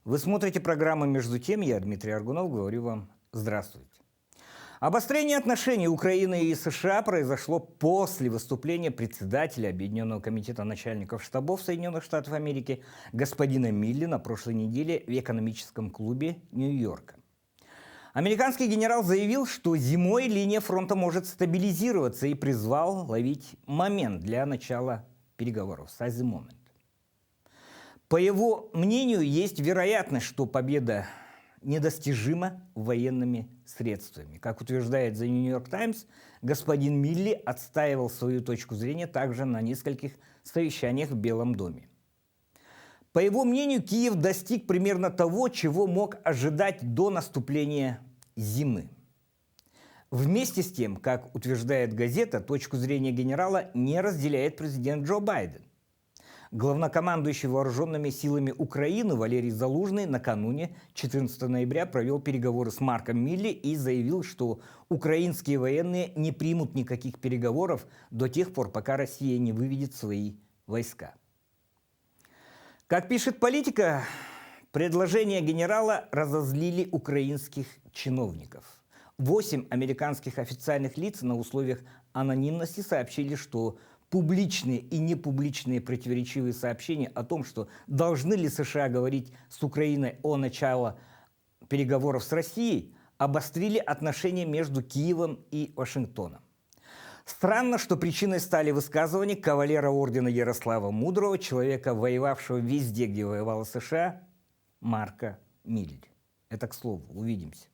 Вы смотрите программу «Между тем». Я, Дмитрий Аргунов, говорю вам здравствуйте. Обострение отношений Украины и США произошло после выступления председателя Объединенного комитета начальников штабов Соединенных Штатов Америки господина Милли на прошлой неделе в экономическом клубе Нью-Йорка. Американский генерал заявил, что зимой линия фронта может стабилизироваться и призвал ловить момент для начала переговоров. Seize the moment. По его мнению, есть вероятность, что победа недостижима военными средствами. Как утверждает The New York Times, господин Милли отстаивал свою точку зрения также на нескольких совещаниях в Белом доме. По его мнению, Киев достиг примерно того, чего мог ожидать до наступления зимы. Вместе с тем, как утверждает газета, точку зрения генерала не разделяет президент Джо Байден. Главнокомандующий вооруженными силами Украины Валерий Залужный накануне 14 ноября провел переговоры с Марком Милли и заявил, что украинские военные не примут никаких переговоров до тех пор, пока Россия не выведет свои войска. Как пишет «Политика», предложения генерала разозлили украинских чиновников. 8 американских официальных лиц на условиях анонимности сообщили, что публичные и непубличные противоречивые сообщения о том, что должны ли США говорить с Украиной о начале переговоров с Россией, обострили отношения между Киевом и Вашингтоном. Странно, что причиной стали высказывания кавалера ордена Ярослава Мудрого, человека, воевавшего везде, где воевала США, Марка Милли. Это к слову. Увидимся.